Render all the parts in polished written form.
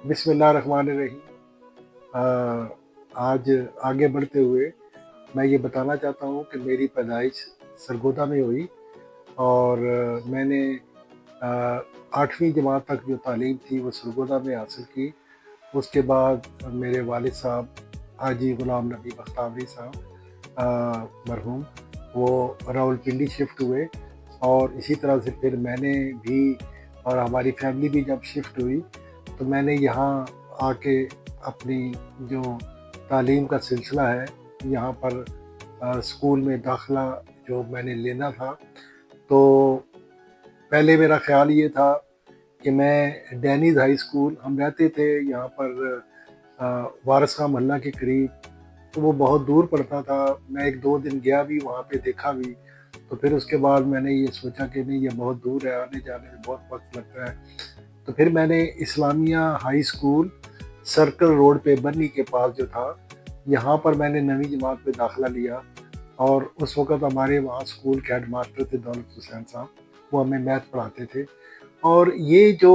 بسم اللہ الرحمن الرحیم۔ آج آگے بڑھتے ہوئے میں یہ بتانا چاہتا ہوں کہ میری پیدائش سرگودا میں ہوئی، اور میں نے 8ویں جماعت تک جو تعلیم تھی وہ سرگودا میں حاصل کی۔ اس کے بعد میرے والد صاحب حاجی غلام نبی بختیوری صاحب مرحوم، وہ راولپنڈی شفٹ ہوئے، اور اسی طرح سے پھر میں نے بھی اور ہماری فیملی بھی جب شفٹ ہوئی تو میں نے یہاں آ کے اپنی جو تعلیم کا سلسلہ ہے یہاں پر اسکول میں داخلہ جو میں نے لینا تھا، تو پہلے میرا خیال یہ تھا کہ میں ڈینیز ہائی اسکول، ہم رہتے تھے یہاں پر وارث خان محلہ کے قریب، تو وہ بہت دور پڑتا تھا۔ میں 1-2 دن گیا بھی وہاں پہ، دیکھا بھی، تو پھر اس کے بعد میں نے یہ سوچا کہ نہیں، یہ بہت دور ہے، آنے جانے میں بہت وقت لگتا ہے۔ تو پھر میں نے اسلامیہ ہائی اسکول سرکل روڈ پہ برنی کے پاس جو تھا، یہاں پر میں نے 9ویں جماعت پہ داخلہ لیا، اور اس وقت ہمارے وہاں اسکول کے ہیڈ ماسٹر تھے دولت حسین صاحب، وہ ہمیں میتھ پڑھاتے تھے۔ اور یہ جو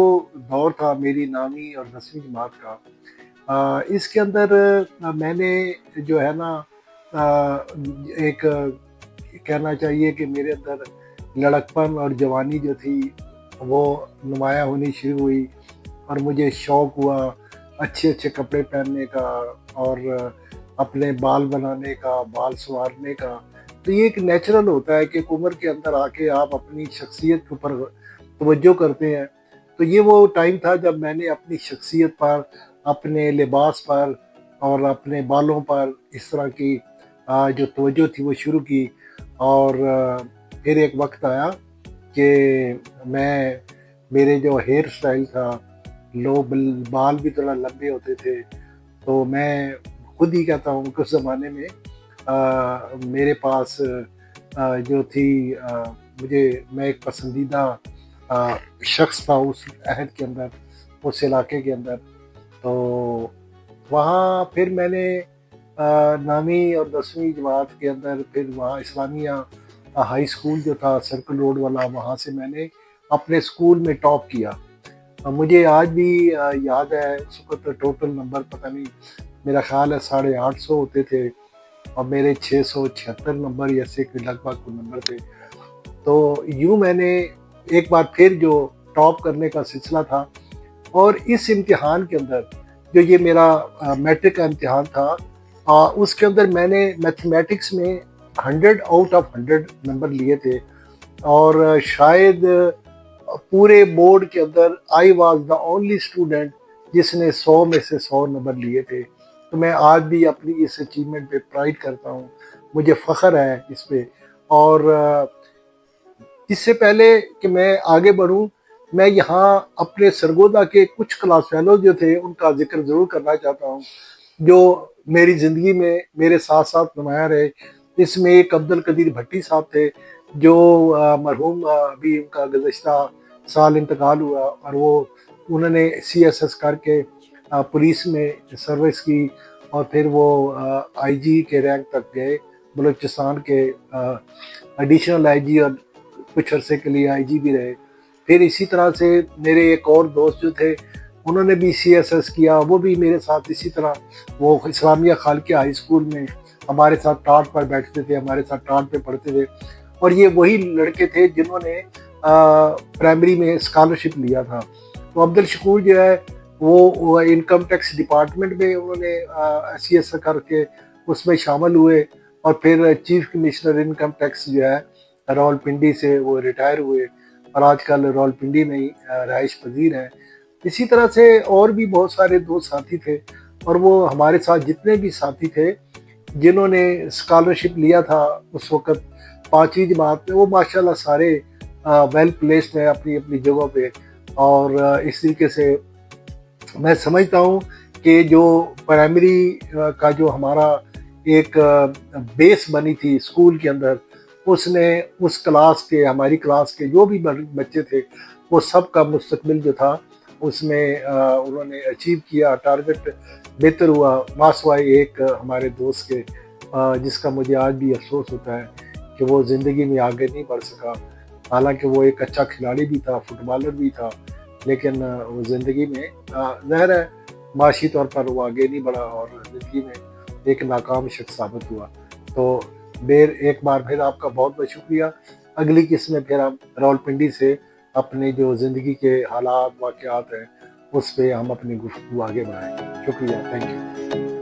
دور تھا میری 9ویں اور 10ویں جماعت کا، اس کے اندر میں نے جو ہے نا ایک کہنا چاہیے کہ میرے اندر لڑکپن اور جوانی جو تھی وہ نمایاں ہونی شروع ہوئی، اور مجھے شوق ہوا اچھے اچھے کپڑے پہننے کا، اور اپنے بال بنانے کا، بال سنوارنے کا۔ تو یہ ایک نیچرل ہوتا ہے کہ ایک عمر کے اندر آ کے آپ اپنی شخصیت کے اوپر توجہ کرتے ہیں۔ تو یہ وہ ٹائم تھا جب میں نے اپنی شخصیت پر، اپنے لباس پر اور اپنے بالوں پر اس طرح کی جو توجہ تھی وہ شروع کی۔ اور پھر ایک وقت آیا کہ میرے جو ہیئر سٹائل تھا، بال بھی تھوڑا لمبے ہوتے تھے، تو میں خود ہی کہتا ہوں کہ اس زمانے میں میرے پاس جو تھی میں ایک پسندیدہ شخص تھا اس عہد کے اندر، اس علاقے کے اندر۔ تو وہاں پھر میں نے 9ویں اور 10ویں جماعت کے اندر پھر وہاں اسلامیہ ہائی اسکول جو تھا سرکل روڈ والا، وہاں سے میں نے اپنے اسکول میں ٹاپ کیا۔ مجھے آج بھی یاد ہے، اس وقت ٹوٹل نمبر پتہ نہیں، میرا خیال ہے 850 ہوتے تھے، اور میرے 676 نمبر ایسے کہ لگ بھگ نمبر تھے۔ تو یوں میں نے ایک بار پھر جو ٹاپ کرنے کا سلسلہ تھا، اور اس امتحان کے اندر جو یہ میرا میٹرک کا امتحان تھا، اس کے اندر میں نے میتھمیٹکس میں 100 آؤٹ آف 100 نمبر لیے تھے، اور شاید پورے بورڈ کے اندر I was the only student جس نے 100 میں سے 100 نمبر لیے تھے۔ تو میں آج بھی اپنی اس اچیومنٹ پہ پرائڈ کرتا ہوں، مجھے فخر ہے اس پہ۔ اور اس سے پہلے کہ میں آگے بڑھوں، میں یہاں اپنے سرگودا کے کچھ کلاس فیلو جو تھے ان کا ذکر ضرور کرنا چاہتا ہوں، جو میری زندگی میں میرے ساتھ ساتھ نمایاں رہے۔ اس میں ایک عبدالقدیر بھٹی صاحب تھے، جو مرحوم ابھی ان کا گزشتہ سال انتقال ہوا، اور انہوں نے CSS کر کے پولیس میں سروس کی، اور پھر وہ IG کے رینک تک گئے، بلوچستان کے ایڈیشنل IG، اور کچھ عرصے کے لیے IG بھی رہے۔ پھر اسی طرح سے میرے ایک اور دوست جو تھے، انہوں نے بھی CSS کیا، وہ بھی میرے ساتھ اسی طرح، وہ اسلامیہ خالقیہ ہائی اسکول میں ہمارے ساتھ ٹاٹ پر بیٹھتے تھے، ہمارے ساتھ ٹاٹ پہ پڑھتے تھے۔ اور یہ وہی لڑکے تھے جنہوں نے پرائمری میں اسکالرشپ لیا تھا۔ تو عبدالشکور جو ہے وہ انکم ٹیکس ڈپارٹمنٹ میں انہوں نے CSS کر کے اس میں شامل ہوئے، اور پھر چیف کمشنر انکم ٹیکس جو ہے راولپنڈی سے وہ ریٹائر ہوئے، اور آج کل راولپنڈی میں ہی رہائش پذیر ہیں۔ اسی طرح سے اور بھی بہت سارے دوست ساتھی تھے، اور وہ ہمارے ساتھ جتنے بھی ساتھی تھے جنہوں نے اسکالرشپ لیا تھا اس وقت 5ویں جماعت میں، وہ ماشاءاللہ سارے ویل پلیسڈ ہیں اپنی اپنی جگہوں پہ۔ اور اس طریقے سے میں سمجھتا ہوں کہ جو پرائمری کا جو ہمارا ایک بیس بنی تھی اسکول کے اندر، اس نے اس کلاس کے، ہماری کلاس کے جو بھی بچے تھے، وہ سب کا مستقبل جو تھا اس میں انہوں نے اچیو کیا، ٹارگٹ بہتر ہوا، ماسوائے ایک ہمارے دوست کے، جس کا مجھے آج بھی افسوس ہوتا ہے کہ وہ زندگی میں آگے نہیں بڑھ سکا، حالانکہ وہ ایک اچھا کھلاڑی بھی تھا، فٹ بالر بھی تھا، لیکن وہ زندگی میں ظاہر ہے معاشی طور پر وہ آگے نہیں بڑھا اور زندگی میں ایک ناکام شخص ثابت ہوا. تو ایک بار پھر آپ کا بہت بہت شکریہ. اگلی قسط میں پھر ہم راولپنڈی سے اپنے جو زندگی کے حالات واقعات ہیں اس پہ ہم اپنی گفتگو آگے بڑھائیں گے. شکریہ. Thank you.